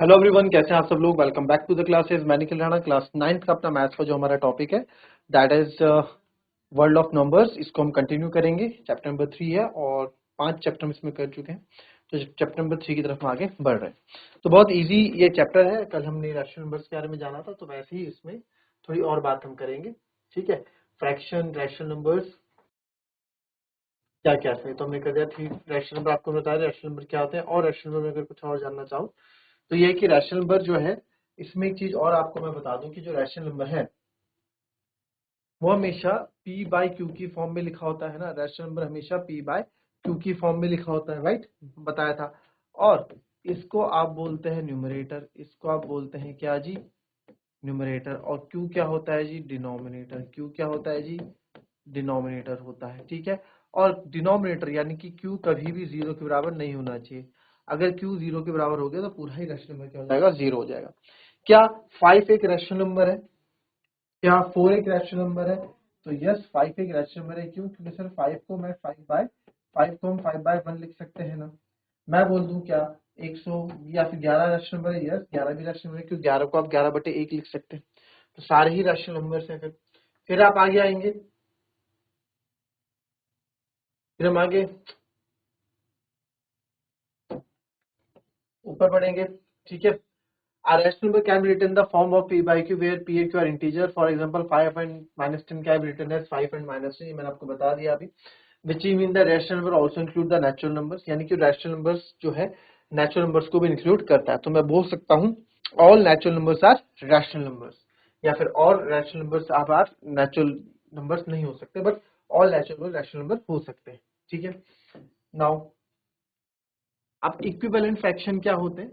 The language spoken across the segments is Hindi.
हेलो एवरीवन, कैसे हैं आप सब लोग। Welcome back to the classes. मैं निखिल राणा, क्लास 9th का अपना मैथ्स का जो हमारा टॉपिक है that is world of numbers. इसको हम कंटिन्यू करेंगे। चैप्टर नंबर 3 है और 5 चैप्टर हम इसमें कर चुके हैं, तो चैप्टर नंबर 3 की तरफ हम आगे बढ़ रहे हैं। तो बहुत इजी ये चैप्टर है। कल हमने रैशनल नंबर्स के बारे में जाना था, तो वैसे ही इसमें थोड़ी और बात हम करेंगे। ठीक है, फ्रैक्शन, रैशनल नंबर्स क्या क्या है, तो हमने कर दिया। थी रैशनल नंबर आपको बताया रैशनल नंबर क्या होते हैं, और रैशनल नंबर में अगर कुछ और जानना चाहो तो ये है कि रैशनल नंबर जो है, इसमें एक चीज और आपको मैं बता दूं कि जो रैशनल नंबर है वो हमेशा p बाई क्यू की फॉर्म में लिखा होता है ना। रैशनल नंबर हमेशा p बाई क्यू की फॉर्म में लिखा होता है, राइट, बताया था। और इसको आप बोलते हैं न्यूमरेटर, इसको आप बोलते हैं क्या जी, न्यूमरेटर। और q क्या होता है जी, डिनोमिनेटर। q क्या होता है जी, डिनोमिनेटर होता है। ठीक है, और डिनोमिनेटर यानी कि q कभी भी 0 के बराबर नहीं होना चाहिए। अगर q 0 के बराबर हो गया तो पूरा ही रैशनल नंबर क्या हो जाएगा, 0 हो जाएगा। क्या 5 एक रैशनल नंबर है? क्या 4 एक रैशनल नंबर है? तो यस, 5 एक रैशनल नंबर है। क्यों? क्योंकि सर 5 को मैं 5 को हम 5/1 लिख सकते हैं ना। मैं बोल दूं क्या 100 या फिर 11 रैशनल नंबर है? यस, 11 भी रैशनल नंबर है, क्योंकि 11 को आप 11/1 लिख सकते हैं। तो सारे ही रैशनल नंबर हैं। फिर आप आगे आएंगे, फिर हम आगे ऊपर बढ़ेंगे। ठीक है, a rational number can be written in the form of p by q where p and q are integer. For example, 5 and minus 10 can be written as 5 and minus 10। ये मैंने आपको बता दिया अभी। Which mean the rational number also include the natural numbers, यानी कि rational numbers जो है natural numbers को भी include करता है। तो मैं बोल सकता हूँ all natural numbers are rational numbers, या फिर all rational numbers are natural numbers नहीं हो सकते, but all natural numbers rational numbers हो सकते हैं। ठीक है, now अब इक्विवेलेंट फ्रैक्शन क्या होते हैं?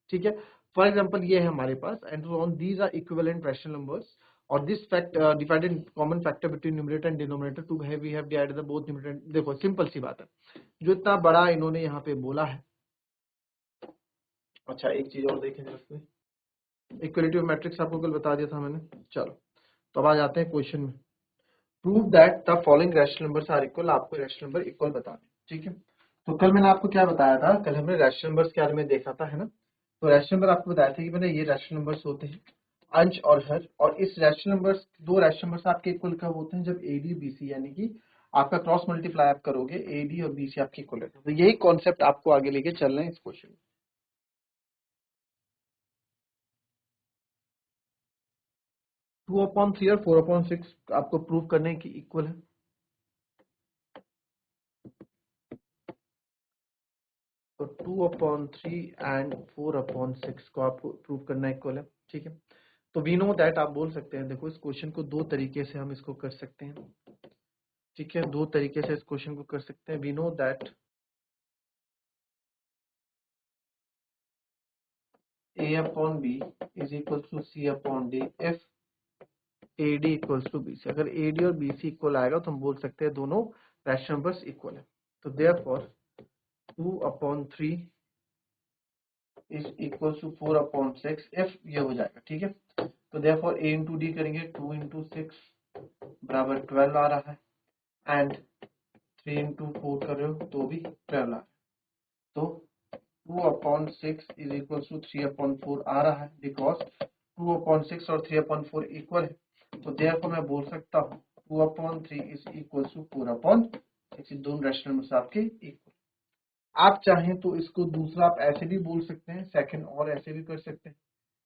ठीक है, फॉर एग्जांपल ये है हमारे पास and on these are equivalent rational numbers, और this fact divided common factor between numerator and denominator to have we have divided the both numerator. देखो सिंपल सी बात है, जो इतना बड़ा इन्होंने यहाँ पे बोला है। अच्छा, एक चीज और देखें इसमें, इक्वलिटी ऑफ मैट्रिक्स आपको कल बता दिया था मैंने। चलो, तो अब आ जाते हैं क्वेश्चन में। Prove that the following rational numbers are equal. आपको रैशनल नंबर इक्वल बताने। ठीक है, तो कल मैंने आपको क्या बताया था, कल हमने रैशनल नंबर्स के बारे में देखा था, है ना। तो रैशनल नंबर आपको बताया था कि मैंने ये रैशनल नंबर्स होते हैं अंश और हर। और इस रैशनल नंबर्स, दो रैशनल नंबर्स आपके इक्वल कब होते हैं? जब एडी बीसी यानी कि आपका क्रॉस मल्टीप्लाई आप करोगे, एडी और बीसी आपके इक्वल रहते हैं। तो यही कॉन्सेप्ट आपको आगे लेके चल रहे हैं इस क्वेश्चन में। 2/3 और 4/6 आपको प्रूव करने की इक्वल है। तो 2/3 एंड 4/6 को आपको प्रूव करना इक्वल है। ठीक है, तो वी नो दैट आप बोल सकते हैं, देखो इस क्वेश्चन को दो तरीके से हम इसको कर सकते हैं। ठीक है, दो तरीके से इस क्वेश्चन को कर सकते हैं। We know that a/b is equal to c/d if ad equals to bc। अगर ad और bc इक्वल आएगा तो हम बोल सकते हैं दोनों रैशनल नंबर्स इक्वल है। तो therefore 2/3 is equal to 4/6 if ये हो जाएगा। ठीक है, तो देयरफॉर a इंटू डी करेंगे, 2 इंटू 6 बराबर 12 आ रहा है, एंड 3 इंटू 4 कर रहे हो तो भी 12 आ रहा है। तो 2/6 इज इक्वल टू 3/4 आ रहा है, बिकॉज 2/6 और 3/4 इक्वल है। तो देयरफॉर मैं बोल सकता हूँ 2/3 इज इक्वल टू 4/6। दोनों रैशनल नंबर्स आपके इक्वल। आप चाहें तो इसको दूसरा आप ऐसे भी बोल सकते हैं, सेकंड और ऐसे भी कर सकते हैं।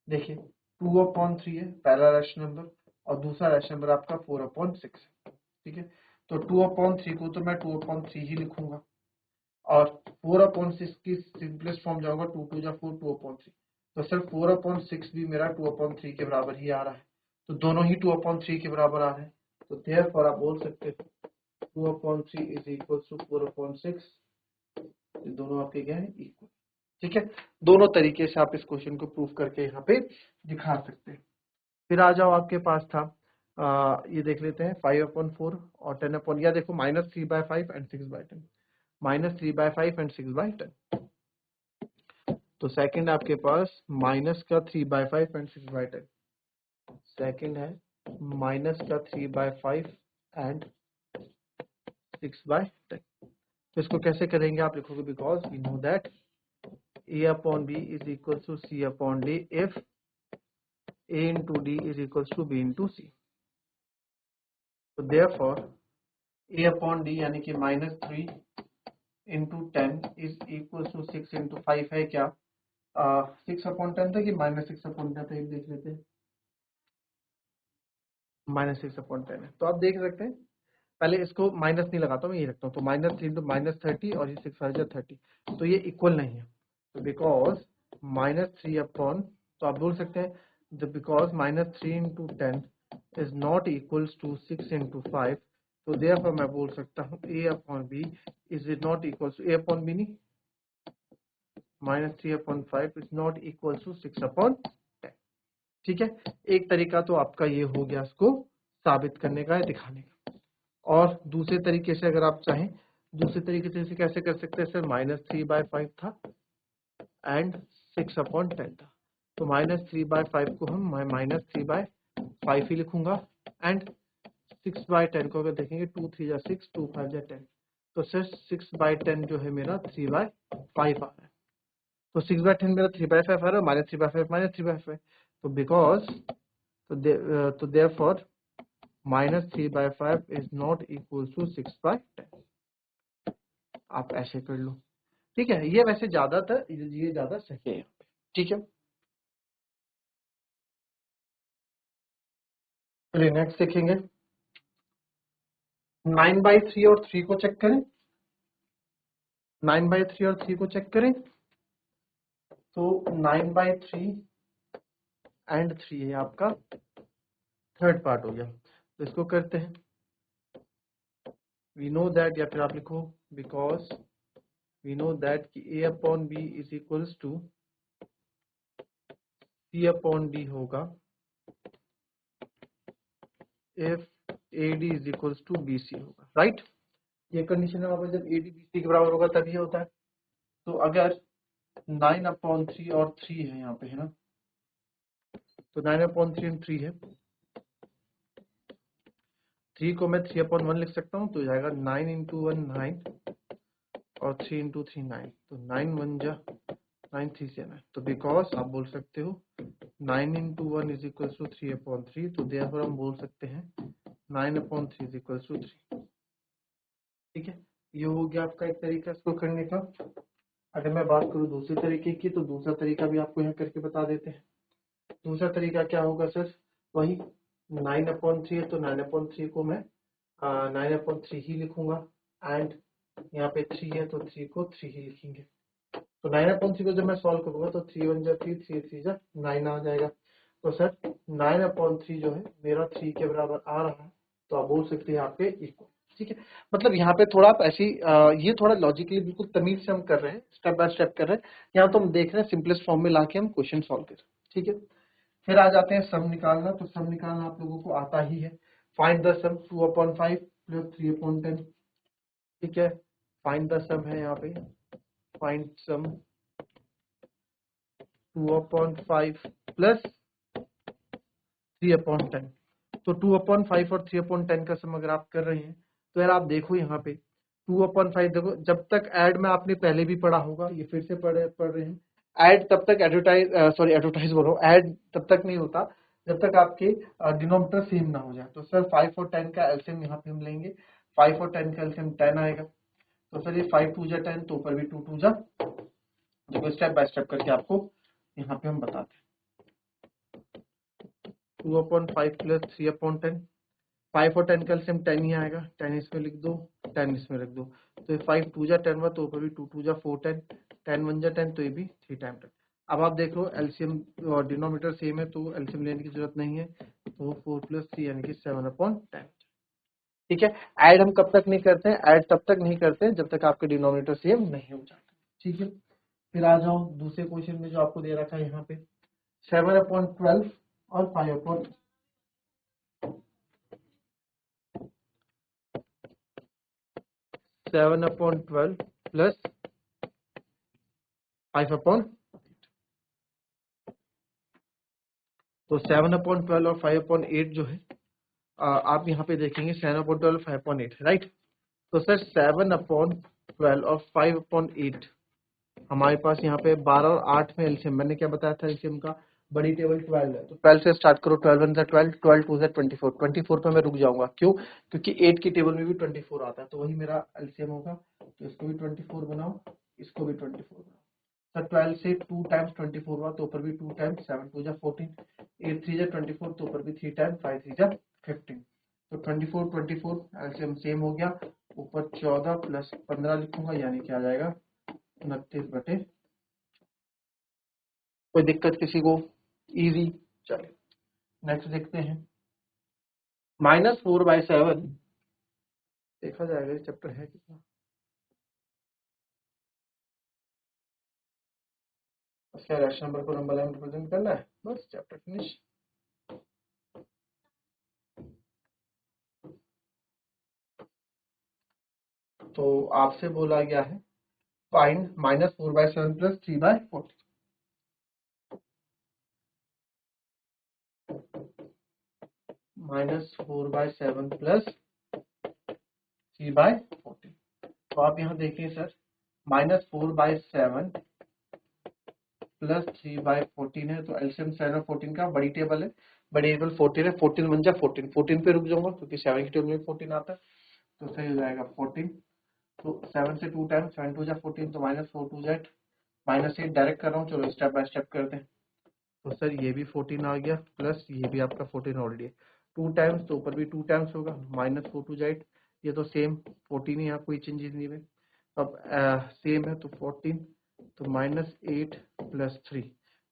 देखिए 2/3 है पहला रैशनल नंबर, और दूसरा रैशनल नंबर आपका 4/6 है। ठीक है, तो 2/3 को तो मैं 2/3 ही लिखूंगा, और 4/6 की सिंपलेस्ट फॉर्म जाऊंगा, 2 2 जा 4, 2/3। तो सर 4/6 भी मेरा 2/3 के बराबर ही आ रहा है। तो दोनों ही 2/3 के बराबर आ रहे हैं। तो देयरफॉर आप बोल सकते हो 2/3 इज इक्वल टू 4/6। दोनों आपके क्या है, इक्वल। ठीक है, दोनों तरीके से आप इस क्वेश्चन को प्रूव करके यहाँ पे दिखा सकते हैं। फिर आ जाओ, आपके पास था ये देख लेते हैं 5/4 और 10/, या देखो -3/5 एंड 6/10। -3/5 एंड 6/10। तो सेकंड आपके पास माइनस का 3/5 एंड 6/10। सेकंड है माइनस का 3/5 एंड 6/10। तो इसको कैसे करेंगे आप लिखोगे, because we know that A upon B is equals to C upon D if A into D is equals to B into C. So therefore A upon D यानी कि -3 into 10 is equals to 6 into 5 है क्या 6 upon 10 था कि -6 upon 10 था, एक देख लेते हैं। -6 upon 10 है, तो आप देख सकते हैं। पहले इसको माइनस नहीं लगाता हूँ, मैं ये रखता हूँ, तो -3 into -30 और ये 6 5 30, तो ये इक्वल नहीं है। तो बिकॉज -3 अपॉन, तो आप बोल सकते हैं because -3 into 10 is not equals to 6 into 5, तो देयरफॉर मैं बोल सकता हूँ A upon B is not equals to A upon B नहीं, -3 upon 5 is not equals to 6 upon 10। ठीक है, एक तरीका तो आपका ये हो गया इसको साबित करने का है, दिखाने का। और दूसरे तरीके से अगर आप चाहें, दूसरे तरीके से इसे कैसे कर सकते हैं सर, -3/5 था एंड 6 upon 10 था, तो -3/5 को हम -3/5 ही लिखूंगा एंड 6/10 को अगर देखेंगे 2 3 जा 6 2 5 जा 10, तो सर 6/10 जो है मेरा 3/5 आ रहा है। तो 6/10 मेरा 3/5 आ रहा है, -3/5 तो बिकॉज तो therefore -3/5 is not equal to 6/10। आप ऐसे कर लो, ठीक है। ये वैसे ज्यादा था, ये ज्यादा सही है, ठीक है। चलिए नेक्स्ट देखेंगे, 9/3 और 3 को चेक करें। 9/3 और 3 को चेक करें, तो 9/3 एंड 3 है आपका थर्ड पार्ट हो गया, तो इसको करते हैं। वी नो दैट, या फिर आप लिखो बिकॉज वी नो दैट कि A upon B is equals to C upon D होगा if AD is equals to BC होगा, राइट। ये कंडीशन है वहां पर, जब AD BC के बराबर होगा तभी होता है। तो अगर 9/3 और 3 है यहाँ पे, है ना, तो 9/3 and 3 है, 3 को मैं 3/1 लिख सकता हूँ, तो जाएगा 9 into 1 9 और 3 into 3 9, तो 9 1 जा 9 3 से 9, तो बिकॉज आप बोल सकते हो 9 into 1 is equals to 3/3, तो देयरफॉर हम बोल सकते हैं 9/3 is equals to 3। ठीक है, ये हो गया आपका एक तरीका इसको करने का। अगर मैं बात करूँ दूसरे तरीके की, तो दूसरा तरीका भी आपको यहाँ करके बता देते हैं। दूसरा तरीका क्या होगा सर, वही 9/3 है, तो 9/3 को मैं 9/3 ही लिखूंगा एंड यहाँ पे 3 है, तो 3 को 3 ही लिखेंगे। तो 9/3 को जब मैं सॉल्व करूंगा, तो 3 1 जा 3 3 3 जा 9 आ जाएगा। तो सर 9/3 जो है मेरा 3 के बराबर आ रहा है, तो आप बोल सकते हैं आपके इक्वल। ठीक है, मतलब यहाँ पे थोड़ा आप ऐसी ये थोड़ा लॉजिकली बिल्कुल तमीज से हम कर रहे हैं, स्टेप बाय स्टेप कर रहे हैं। यहाँ तो हम देख रहे हैं सिंपलेस्ट फॉर्म में लाके हम क्वेश्चन सॉल्व कर रहे हैं। ठीक है, फिर आ जाते हैं सम निकालना। तो सम निकालना आप लोगों को आता ही है। Find the sum 2/5 plus 3/10। ठीक है, फाइंड द सम है यहाँ पे, फाइंड सम 2/5 प्लस 3/10। तो 2/5 और 3/10 का सम अगर आप कर रहे हैं, तो यार आप देखो यहाँ पे 2/5 देखो, जब तक ऐड में आपने पहले भी पढ़ा होगा, ये फिर से पढ़ रहे हैं। ऐड तब तक एडवर्टाइज बोलो, ऐड तब तक नहीं होता जब तक आपके डिनोमिनेटर सेम ना हो जाए। तो सर 5 और 10 का एलसीएम यहाँ पे हम लेंगे, 5 और 10 का एलसीएम 10 आएगा। तो सर ये 5 2 जा 10, तो ऊपर भी 2 2 जा, देखो स्टेप बाय स्टेप करके आपको यहाँ पे हम बताते हैं। 2/5 प्लस 3/10, 5 और 10 का एलसीएम 10 ही आएगा, 10 इसमें लिख दो, 10 इसमें रख दो। तो 5 2 जा 10 हुआ, तो ऊपर भी 2 2 जा 4 10, 10 1 जा 10, तो ये भी 3 टाइम 10। अब आप देख लो एलसीएम और डिनोमिनेटर सेम है, तो एलसीएम लेने की जरूरत नहीं है, तो 4 + 3 यानी कि 7/10। ठीक है, ऐड हम कब तक नहीं करते हैं, ऐड तब तक नहीं करते हैं जब तक आपके डिनोमिनेटर सेम नहीं हो जाता। ठीक है, फिर आ जाओ दूसरे क्वेश्चन में जो आपको दे रखा है यहाँ पे 7/12 और 5/8। 7/12 प्लस 5/8। तो 7/12 और 5/8 जो है आप यहाँ पे देखेंगे 7/12 5/8, राइट। तो सर 7/12 और 5/8 हमारे पास यहाँ पे 12 और 8 में एलसीएम, मैंने क्या बताया था एलसीएम का, बड़ी टेबल 12 है तो 12 से स्टार्ट करो, 12 1 12, 12 2 24, 24 पे मैं रुक जाऊंगा, क्यों, क्योंकि 8 की टेबल में भी 24 आता है, तो वही मेरा एलसीएम होगा, तो इसको भी 24 बनाओ, इसको भी 24 बनाओ। सर 12 से 2 टाइम्स 24 हुआ तो ऊपर भी 2 टाइम्स, 7 2 14, 8 3 24 तो ऊपर भी 3 टाइम्स, 5 3 15, तो 24 24 एलसीएम सेम हो गया, ऊपर 14 प्लस 15 लिखूंगा, यानी क्या आ जाएगा 29/। कोई दिक्कत किसी को, इजी। चलिए नेक्स्ट देखते हैं, -4/7, देखा जाएगा ये चैप्टर है कितना, क्या रैशनल नंबर को नंबर लाइन रिप्रेजेंट करना है, बस चैप्टर फिनिश। तो आपसे बोला गया है फाइंड -4/7 प्लस 3/40, -4/7 प्लस 3/40। तो आप यहाँ देखिए सर, -4/7 प्लस 3/14 है, तो एलसीएम 7 और 14 का बड़ी टेबल है, बड़ी टेबल 14 है, 14 बन जा 14, 14 पे रुक जाऊंगा क्योंकि 7 की टेबल में 14 आता है, तो सही हो जाएगा 14। तो 7 से 2 टाइम, 7 2 14, तो -4 2 -8 डायरेक्ट कर रहा हूँ, चलो स्टेप बाय स्टेप करते हैं। तो सर ये भी 14 आ गया, प्लस ये भी आपका 14 ऑलरेडी है, 2 टाइम्स तो ऊपर भी 2 टाइम्स होगा, -4 2 ये तो सेम 14 ही, यहाँ कोई चेंजेस नहीं है। अब सेम है तो 14, तो -8 प्लस 3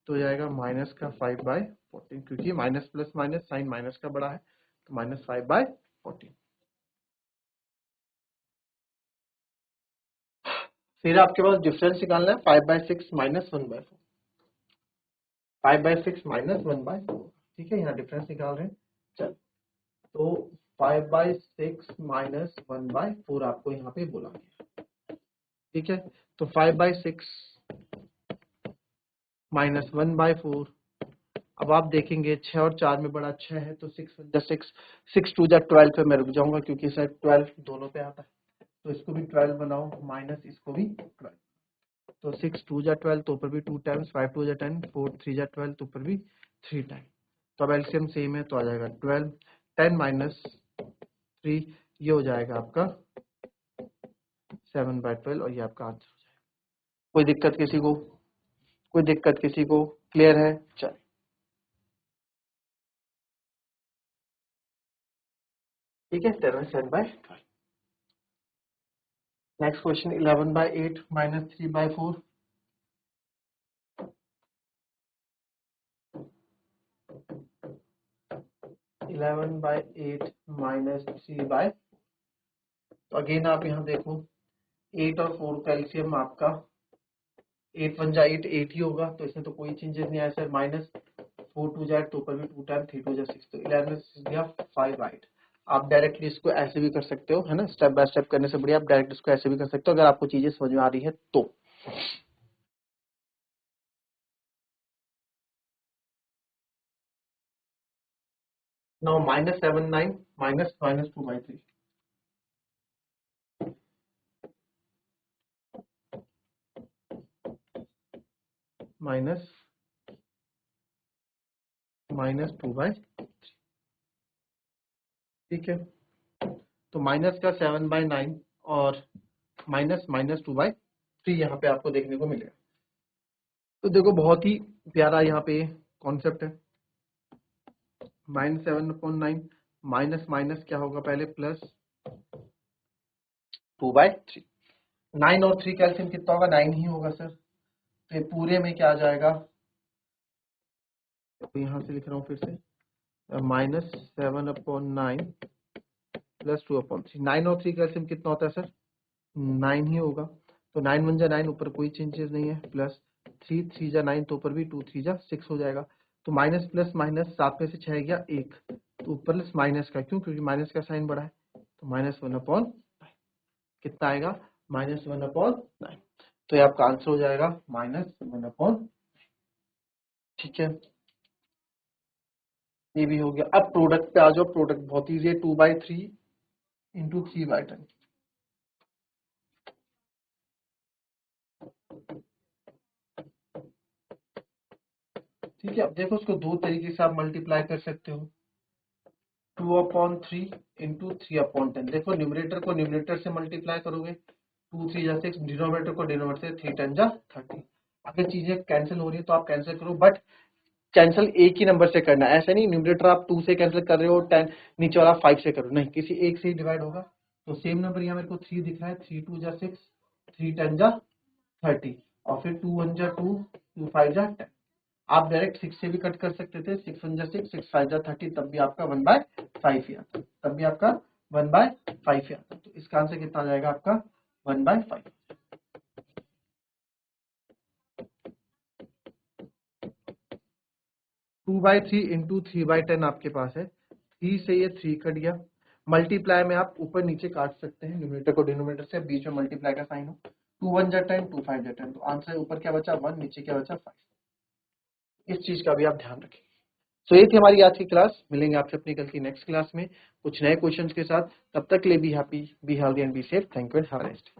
तो हो जाएगा माइनस का 5/14, क्योंकि minus plus minus sign minus का बड़ा है, तो -5/14। फिर आपके पास डिफरेंस निकालना है, 5/6 -1/4, 5/6 -1/4, ठीक है, यहाँ डिफरेंस निकाल रहे हैं। चल, तो 5/6 -1/4 आपको यहाँ पे बोला गया, ठीक है, तो 5/6 -1/4, अब आप देखेंगे 6 और 4 में बड़ा 6 है, तो 6 1 6, 6 2 12 पे मैं रुक जाऊंगा, क्योंकि सर 12 दोनों पे आता है, तो इसको भी 12 बनाओ, माइनस इसको भी 12, तो 6 2 12 तो ऊपर भी 2 टाइम्स, 5 2 10, 4 3 12 तो ऊपर भी 3 टाइम, तो अब एलसीएम सेम है, तो आ जाएगा 12, 10 -3, ये हो जाएगा आपका 7/12, और ये आपका आंसर हो जाएगा। कोई दिक्कत किसी को, कोई दिक्कत किसी को, क्लियर है। चलिए ठीक है, 7/12। नेक्स्ट क्वेश्चन, 11/8 -3/4, 11/8 -3/4, तो अगेन आप यहाँ देखो 8 और 4 का एलसीएम आपका 8 1 8, 8 ही होगा, तो इसमें तो कोई चेंजेस नहीं आया सर, -4 2 तो ऊपर भी 2 टाइम, 3 2 6, तो 11 गया 5/8। आप डायरेक्टली इसको ऐसे भी कर सकते हो, है ना, स्टेप बाय स्टेप करने से बढ़िया आप डायरेक्ट इसको ऐसे भी कर सकते हो, अगर आपको चीजें समझ में आ रही है तो। नाउ -7 9 -2/3, माइनस -2/3, ठीक है, तो माइनस का 7/9 और -2/3 यहाँ पे आपको देखने को मिलेगा। तो देखो बहुत ही प्यारा यहाँ पे कॉन्सेप्ट है, -7/9, माइनस माइनस क्या होगा पहले, +2/3, 9 और 3 कैल्सियम कितना होगा, 9 ही होगा सर, तो ये पूरे में क्या आ जाएगा, तो यहाँ से लिख रहा हूँ फिर से, -7/9 +2/3, 9 और 3 कैल्सियम कितना होता है सर, 9 ही होगा, तो 9 1 जा 9, ऊपर कोई चेंजेस नहीं है, प्लस 3 3 जा 9, तो ऊपर भी 2 3 जा 6 हो जाएगा, तो माइनस प्लस माइनस 7 में से 6 गया 1, तो ऊपर प्लस माइनस का, क्यों, क्योंकि माइनस का साइन बड़ा है, तो -1/9 कितना आएगा, -1/9, तो ये आपका आंसर हो जाएगा -1/, ठीक है, ये भी हो गया। अब प्रोडक्ट पे आ जाओ, प्रोडक्ट बहुत ईजी है, 2/3 इंटू 3/10, ठीक है, अब देखो उसको दो तरीके से आप मल्टीप्लाई कर सकते हो, 2/3 इंटू 3/10। देखो न्यूमरेटर को न्यूमरेटर से मल्टीप्लाई करोगे, 2 3 जा 6, डिनोमिनेटर को डिनोमिनेटर से 3 10 जा 30। अगर चीजें कैंसिल हो रही है तो आप कैंसिल करो, बट कैंसिल एक ही नंबर से करना है, ऐसा नहीं न्यूमरेटर आप 2 से कैंसिल कर रहे हो 10, नीचे वाला 5 से करो, नहीं, किसी एक से ही डिवाइड होगा। तो सेम नंबर यहाँ मेरे को 3 दिख रहा है, 3 2 जा 6, 3 10 जा 30, और फिर 2 1 जा 2, 2 5 जा 10। आप डायरेक्ट 6 से भी कट कर सकते थे, 6 1 जा 6, 6 5 जा 30, तब भी आपका 1/5 ही आता, तब भी आपका 1/5 ही आता। तो इसका आंसर कितना आ जाएगा आपका 1/5। 2/3 इंटू 3/10 आपके पास है, 3 से ये 3 कट गया, मल्टीप्लाई में आप ऊपर नीचे काट सकते हैं, न्यूमरेटर को डिनोमिनेटर से, बीच में मल्टीप्लाई का साइन हो, 2 1 जा 10, 2 5 जा 10, तो आंसर ऊपर क्या बचा 1, नीचे क्या बचा 5। इस चीज का भी आप ध्यान रखें। तो ये थी हमारी आज की क्लास, मिलेंगे आपसे अपनी कल की नेक्स्ट क्लास में कुछ नए क्वेश्चंस के साथ। तब तक के लिए be happy, be healthy and be safe. Thank you and have a nice day.